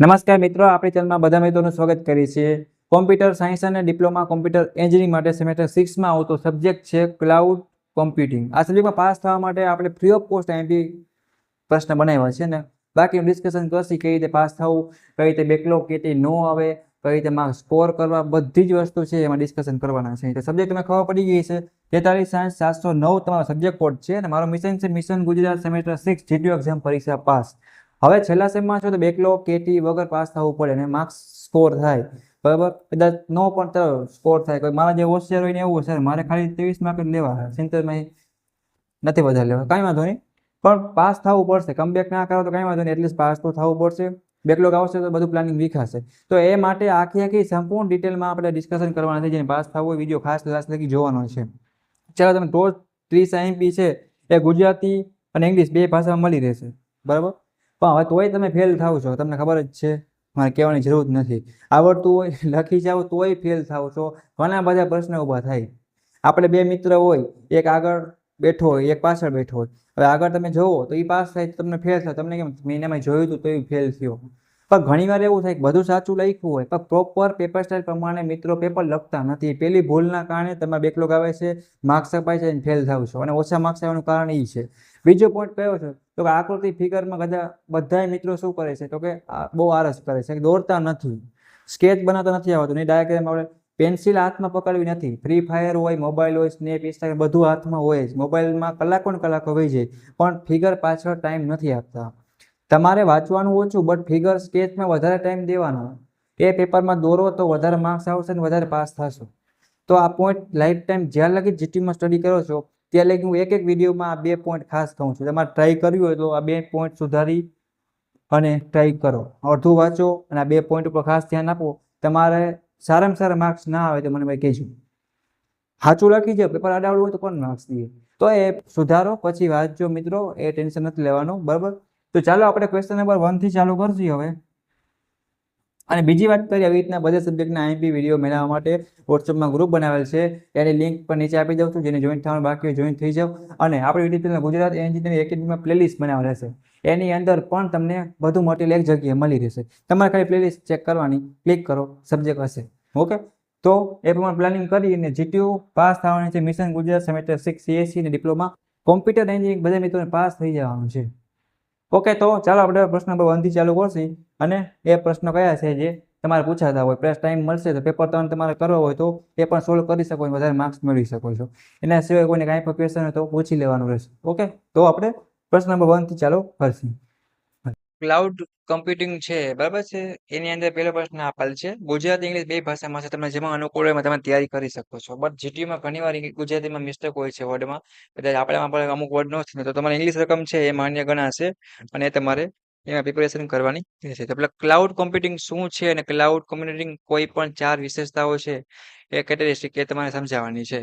નમસ્કાર મિત્રો, આપણી ચેનલમાં બધા મિત્રોનું સ્વાગત કરીએ છીએ. કોમ્પ્યુટર સાયન્સ અને ડિપ્લોમા કોમ્પ્યુટર એન્જિનિયરિંગ માટે સેમેસ્ટર 6માં આવતો સબ્જેક્ટ છે ક્લાઉડ કોમ્પ્યુટિંગ. આ સબ્જેક્ટમાં પાસ થવા માટે આપણે ફ્રી ઓફ કોસ્ટ એમપી પ્રશ્ન બનાવ્યા છે ને બાકીનું ડિસ્કશન કરશી કઈ રીતે પાસ થવું, કઈ રીતે બેકલોગ કેટી ન આવે, કઈ રીતે માર્ક્સ સ્કોર કરવા, બધી જ વસ્તુ છે એમાં ડિસ્કશન કરવાના છે. તો સબ્જેક્ટ તમને ખબર પડી ગઈ છે. 43 સાયન્સ 709 તમારો સબ્જેક્ટ કોડ છે અને મારો મિશન છે mission Gujarat semester 6 GTU exam પરીક્ષા પાસ. હવે છેલ્લા સેમમાં છો તો બેકલોગ કેટી વગર પાસ થવું પડે અને માર્ક્સ સ્કોર થાય, બરાબર. કદાચ નો પણ ચાલો સ્કોર થાય, કોઈ મારા જે હોશિયાર હોય ને એવું છે મારે ખાલી 23 માર્ક જ લેવા, 70 નથી વધારે લેવા, કાંઈ વાંધો નહીં, પણ પાસ થવું પડશે. કમબેક ના કરો તો કાંઈ વાંધો નહીં, એટલીસ્ટ પાસ તો થવું પડશે. બેકલોગ આવશે તો બધું પ્લાનિંગ વિખાશે. તો એ માટે આખી સંપૂર્ણ ડિટેલમાં આપણે ડિસ્કશન કરવાના છે. જેને પાસ થવું હોય વિડીયો ખાસ લાસ્ટ લગી જોવાનો છે. ચાલો, તમે ટોપ 30 આઈએમપી છે એ ગુજરાતી અને ઇંગ્લિશ બે ભાષામાં મળી રહેશે, બરાબર. પણ હવે તોય તમે ફેલ થાવ છો, તમને ખબર જ છે, મારે કહેવાની જરૂર નથી. આવડતું હોય લખી જાવ તોય ફેલ થાવ છો. ઘણા બધા પ્રશ્ન ઊભા થાય. આપણે બે મિત્ર હોય, એક આગળ બેઠો હોય, એક પાછળ બેઠો હોય. હવે આગળ તમે જોવો તો એ પાસ થાય તો તમને ફેલ થાય, તમને કેમ મહિનામાં જોયું હતું તો એ ફેલ થયો. પણ ઘણી વાર એવું થાય કે બધું સાચું લખ્યું હોય પણ પ્રોપર પેપર સ્ટાઇલ પ્રમાણે મિત્રો પેપર લખતા નથી. પેલી ભૂલના કારણે તમારા બેકલોગ આવે છે, માર્ક્સ અપાય છે અને ફેલ થાવ છો. અને ઓછા માર્ક્સ આવવાનું કારણ એ છે. બીજો પોઈન્ટ કયો છે તો કે આકૃતિ ફિગરમાં બધા મિત્રો શું કરે છે તો કે બહુ આળસ કરે છે, દોરતા નથી, સ્કેચ બનાવતા નથી આવડતું, નહીં ડાયાગ્રામ આવડે, પેન્સિલ હાથમાં પકડવી નથી. ફ્રી ફાયર હોય, મોબાઈલ હોય, સ્નેપ, ઇન્સ્ટાગ્રામ બધું હાથમાં હોય જ. મોબાઈલમાં કલાકો ને કલાકો વહી જાય પણ ફિગર પાછળ ટાઈમ નથી આપતા. તમારે વાંચવાનું ઓછું બટ ફિગર સ્કેચમાં વધારે ટાઈમ દેવાનો. એ પેપરમાં દોરો તો વધારે માર્ક્સ આવશે ને વધારે પાસ થશો. તો આ પોઈન્ટ લાઈફ ટાઈમ જ્યાં લગી જીટીમાં સ્ટડી કરો છો ત્યાં લગી હું એક વિડીયોમાં આ 2 પોઈન્ટ ખાસ કહું છું. તમારે ટ્રાય કર્યું હોય તો આ 2 પોઈન્ટ સુધારી અને ટ્રાય કરો. અડધું વાંચો અને આ 2 પોઈન્ટ ઉપર ખાસ ધ્યાન આપો. તમારે સારામાં સારા માર્ક્સ ના આવે તો મને ભાઈ કહેજો. સાચું લખી જાઓ, પેપર આડાવડું હોય તો પણ માર્ક્સ દઈએ. તો એ સુધારો પછી વાંચજો મિત્રો, એ ટેન્શન નથી લેવાનું, બરાબર. તો ચાલો આપણે ક્વેશ્ચન નંબર 1 થી ચાલુ કરશું હવે. અને બીજી વાત કરીએ, આવી રીતના બધા સબ્જેક્ટના આઈએમપી વિડીયો મેળવવા માટે વોટ્સઅપમાં ગ્રુપ બનાવેલ છે, એની લિંક પણ નીચે આપી દઉં છું. જેને જોઈન થવાનું બાકી હોય જોઈન થઈ જાઓ. અને આપણી યુટ્યુબ ચેનલ ગુજરાત એન્જિનિયરિંગ એકેડમીમાં પ્લેલિસ્ટ બનાવેલ રહેશે, એની અંદર પણ તમને બધું મટીરિયલ એક જગ્યાએ મળી રહેશે. તમારે ખાલી પ્લેલિસ્ટ ચેક કરવાની, ક્લિક કરો, સબ્જેક્ટ હશે, ઓકે. તો એ પ્રમાણે પ્લાનિંગ કરીને જીટીયુ પાસ થવાની છે. મિશન ગુજરાત સેમેસ્ટર 6 સીએસસી અને ડિપ્લોમા કોમ્પ્યુટર એન્જિનિયરિંગ બધા મિત્રોને પાસ થઈ જવાનું છે. ઓકે, તો ચાલો આપણે પ્રશ્ન નંબર 1 થી ચાલુ કરશું. અને એ પ્રશ્નો કયા છે જે તમારે પૂછાતા હોય, પ્લસ ટાઈમ મળશે તો પેપર 3 તમારે કરવો હોય તો એ પણ સોલ્વ કરી શકો, વધારે માર્ક્સ મેળવી શકો છો. એના સિવાય કોઈને કાંઈ પણ ક્વેશ્ચન હોય તો પૂછી લેવાનું રહેશે. ઓકે, તો આપણે પ્રશ્ન નંબર 1 થી ચાલુ કરશું. ક્લાઉડ કમ્પ્યુટિંગ છે, બરાબર છે. એની અંદર પહેલો પ્રશ્ન આપેલ છે ગુજરાતી ઇંગ્લિશ બે ભાષામાં છે, તમને જેમાં અનુકૂળ હોય તમે તૈયારી કરી શકો છો. બટ જીટીયુમાં ઘણીવાર ગુજરાતીમાં મિસ્ટેક હોય છે વર્ડમાં, કદાચ આપણામાં પણ અમુક વર્ડ ન છે તો તમારે ઇંગ્લિશ રકમ છે એ માન્ય ગણાશે અને તમારે એમાં પ્રિપેરેશન કરવાની રહેશે. તો પેલા ક્લાઉડ કોમ્પ્યુટિંગ શું છે અને ક્લાઉડ કોમ્પ્યુટિંગ કોઈ પણ 4 વિશેષતાઓ છે એ કેરેક્ટરિસ્ટિક એ તમારે સમજાવવાની છે.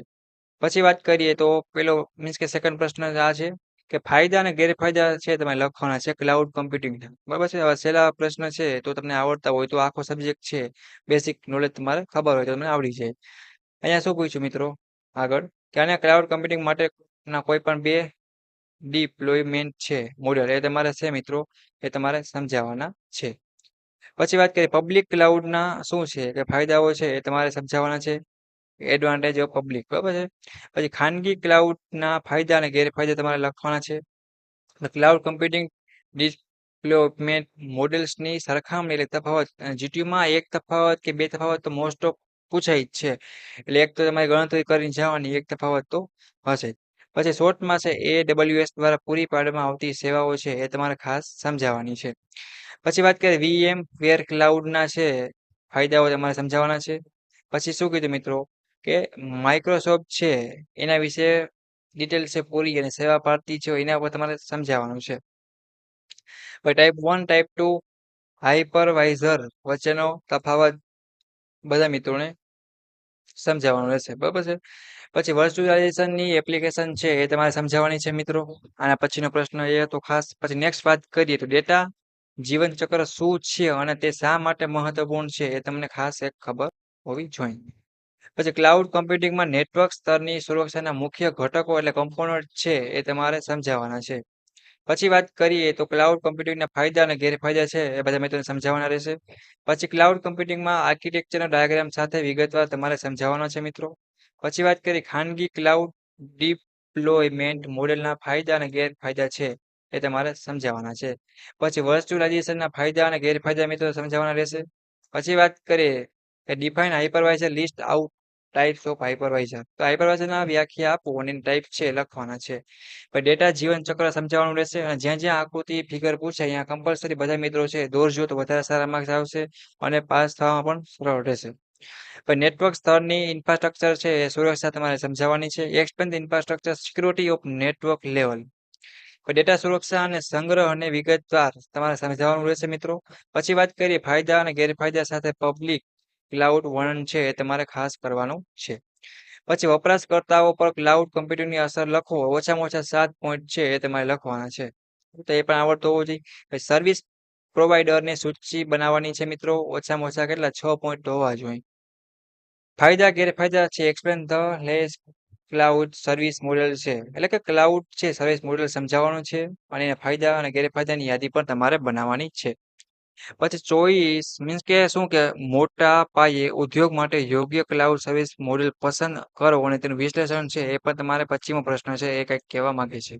પછી વાત કરીએ તો પેલો મીન્સ કે સેકન્ડ પ્રશ્ન આ છે કે ફાયદા અને ગેરફાયદા છે તમે લખવાના છે ક્લાઉડ કોમ્પ્યુટિંગના, બરાબર છે. હવે છેલ્લા પ્રશ્ન છે તો તમને આવડતા હોય તો આખો સબ્જેક્ટ છે બેસિક નોલેજ તમારે ખબર હોય તો તમને આવડી જાય. અહીંયા શું પૂછ્યું મિત્રો આગળ કે આને ક્લાઉડ કમ્પ્યુટિંગ માટેના કોઈ પણ 2 ડિપ્લોયમેન્ટ છે મોડેલ એ તમારે છે મિત્રો, એ તમારે સમજાવવાના છે. પછી વાત કરીએ પબ્લિક ક્લાઉડના શું છે કે ફાયદાઓ છે એ તમારે સમજાવવાના છે, એડવાન્ટેજ ઓફ પબ્લિક, બરાબર છે. પછી ખાનગી ક્લાઉડના ફાયદા અને ગેરફાયદા તમારે લખવાના છે. ક્લાઉડ કમ્પ્યુટિંગ ડિપ્લોયમેન્ટ મોડેલ્સની સરખામણી એટલે તફાવત, જીટીયુમાં એક તફાવત કે બે તફાવત તો મોસ્ટ ઓફ પૂછાય જ છે. એટલે એક તો તમારે ગણતરી કરીને જવાની, એક તફાવત તો હશે. પછી શોર્ટમાં છે AWS દ્વારા પૂરી પાડવામાં આવતી સેવાઓ છે એ તમારે ખાસ સમજાવવાની છે. પછી વાત કરીએ VM વેર ક્લાઉડના છે ફાયદાઓ તમારે સમજાવવાના છે. પછી શું કીધું મિત્રો કે માઇક્રોસોફ્ટ છે એના વિશે ડિટેલ છે પૂરી અને સેવા પાર્ટી છે એના ઉપર તમારે સમજાવવાનું છે. પછી ટાઈપ 1 ટાઈપ 2 હાઇપરવાઇઝર વચ્ચેનો તફાવત બધા મિત્રોને સમજાવવાનું રહેશે, બરાબર છે. પછી વર્ચ્યુઅલાઇઝેશનની એપ્લિકેશન છે એ તમારે સમજાવવાની છે મિત્રો. આના પછીનો પ્રશ્ન એ હતો ખાસ. પછી નેક્સ્ટ વાત કરીએ તો ડેટા જીવનચક્ર શું છે અને તે શા માટે મહત્વપૂર્ણ છે એ તમને ખાસ એક ખબર હોવી જોઈએ. પછી ક્લાઉડ કમ્પ્યુટિંગમાં નેટવર્ક સ્તરની સુરક્ષાના મુખ્ય ઘટકો એટલે કમ્પોનન્ટ છે એ તમારે સમજાવવાના છે. પછી વાત કરીએ તો ક્લાઉડ કમ્પ્યુટિંગના ફાયદા અને ગેરફાયદા છે એ બધા મેં તમને સમજાવવાના રહેશે. પછી ક્લાઉડ કમ્પ્યુટિંગમાં આર્કિટેક્ચરનો ડાયાગ્રામ સાથે વિગતવાર તમારે સમજાવવાનો છે મિત્રો. પછી વાત કરીએ ખાનગી ક્લાઉડ ડિપ્લોયમેન્ટ મોડેલના ફાયદા અને ગેરફાયદા છે એ તમારે સમજાવવાના છે. પછી વર્ચ્યુઅલાઇઝેશનના ફાયદા અને ગેરફાયદા મિત્રો સમજાવવાના રહેશે. પછી વાત કરીએ કે define hypervisor list out types of hypervisor. તો હાઇપરવાઇઝરના વ્યાખ્યા આપો અને ટાઈપ છે લખવાના છે. પછી ડેટા જીવન ચક્ર સમજાવવાનું રહેશે અને જ્યાં જ્યાં આકૃતિ ફિગર પૂછાય અહીંયા કમ્પલસરી બધા મિત્રો છે દોરજો તો વધારે સારા માર્ક્સ આવશે અને પાસ થવામાં પણ સરળ રહેશે. પછી નેટવર્ક સ્તરની ઇન્ફ્રાસ્ટ્રક્ચર છે એ સુરક્ષા તમારે સમજાવવાની છે. Explain the infrastructure security of network level. Data સુરક્ષા અને સંગ્રહ અને વિગતવાર તમારે સમજાવવાનું રહેશે મિત્રો. પછી વાત કરીએ ફાયદા અને ગેરફાયદા સાથે પબ્લિક ક્લાઉડ વર્ણન છે એ તમારે ખાસ કરવાનું છે. પછી વપરાશકર્તાઓ પર ક્લાઉડ કમ્પ્યુટિંગની અસર લખો. ઓછામાં ઓછા 7 પોઈન્ટ છે એ તમારે લખવાના છે. તો એ પણ આવડતું હોવું જોઈએ. પછી સર્વિસ પ્રોવાઈડરની સૂચિ બનાવવાની છે મિત્રો. ઓછામાં ઓછા કેટલા 6 પોઈન્ટ હોવા જોઈએ. ફાયદા ગેરફાયદા છે explain the less cloud service model છે એટલે કે ક્લાઉડ છે સર્વિસ મોડેલ સમજાવવાનું છે અને એના ફાયદા અને ગેરફાયદાની યાદી પણ તમારે બનાવવાની છે. પછી ચોઈસ મીન્સ કે શું કે મોટા પાયે ઉદ્યોગ માટે યોગ્ય ક્લાઉડ સર્વિસ મોડેલ પસંદ કરો અને તેનું વિશ્લેષણ છે એ પણ તમારે 25મો પ્રશ્ન છે એ કંઈક કહેવા માંગે છે.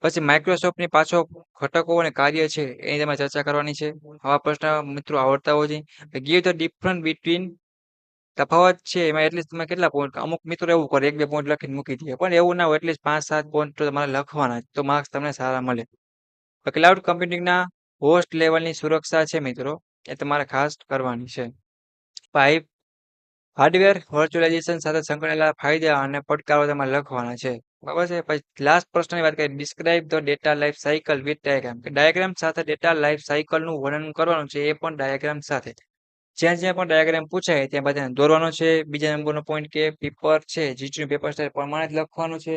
પછી માઇક્રોસોફ્ટની પાછો ઘટકો અને કાર્ય છે એની તમારે ચર્ચા કરવાની છે. આવા પ્રશ્ન મિત્રો આવડતા હોવા જોઈએ. ગીવ ધ ડિફરન્સ બિટવીન તફાવત છે એમાં એટલીસ્ટ તમે કેટલા પોઈન્ટ અમુક મિત્રો એવું કરે 1-2 પોઈન્ટ લખીને મૂકી દે પણ એવું ના હોય એટલીસ્ટ 5-7 પોઈન્ટ તો તમારે લખવાના જ તો માર્ક્સ તમને સારા મળે. ક્લાઉડ કમ્પ્યુટિંગના હોસ્ટ લેવલની સુરક્ષા છે મિત્રો એ તમારે ખાસ કરવાની છે. પાઇપ હાર્ડવેર વર્ચ્યુઅલાઇઝેશન સાથે સંકળાયેલા ફાયદા અને પડકારો તમારે લખવાના છે. બરાબર છે. પછી લાસ્ટ પ્રશ્નની વાત કરીએ describe the data life cycle with diagram. Diagram સાથે ડેટા લાઈફ સાયકલનું વર્ણન કરવાનું છે એ પણ ડાયાગ્રામ સાથે. જ્યાં જ્યાં પણ ડાયાગ્રામ પૂછાય ત્યાં બધાને દોરવાનો છે. બીજા નંબરનો પોઈન્ટ કે પેપર છે જીટીનું પેપર છે પ્રમાણે જ લખવાનું છે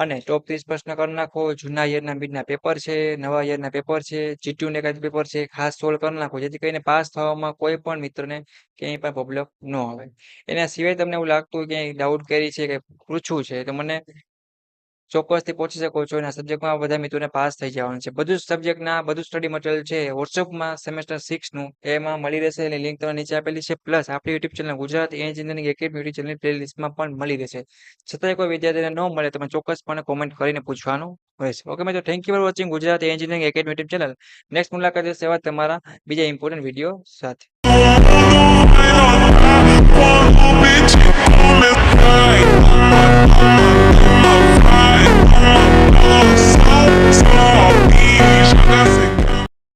અને ટોપ 30 પ્રશ્ન કરી નાખો. જૂના યરના બીજના પેપર છે, નવા યરના પેપર છે, જીટીનું એકાદ પેપર છે ખાસ સોલ્વ કરી નાખો જેથી કરીને પાસ થવામાં કોઈ પણ મિત્રને ક્યાંય પણ પ્રોબ્લેમ ન આવે. એના સિવાય તમને એવું લાગતું હોય ક્યાંય ડાઉટ કરી છે કે પૂછવું છે તો મને ચોક્કસથી પહોંચી શકો છો. એના સબ્જેક્ટમાં બધા મિત્રોને પાસ થઈ જવાનું છે. બધું જ સબ્જેક્ટના બધું સ્ટડી મટીરિયલ છે વોટ્સઅપમાં સેમેસ્ટર 6નું એમાં મળી રહેશે. એની લિંક તમને નીચે આપેલી છે. પ્લસ આપણી YouTube channel Gujarat engineering academy YouTube ચેનલની પ્લેલિસ્ટમાં પણ મળી રહેશે. છતાંય કોઈ વિદ્યાર્થીને ન મળે તમે ચોક્કસપણે કોમેન્ટ કરીને પૂછવાનું રહેશે. ઓકે મિત્રો, thank you for watching Gujarat engineering academy YouTube channel. Next મુલાકાત લેશે એવા તમારા બીજા ઇમ્પોર્ટન્ટ વિડીયો સાથે.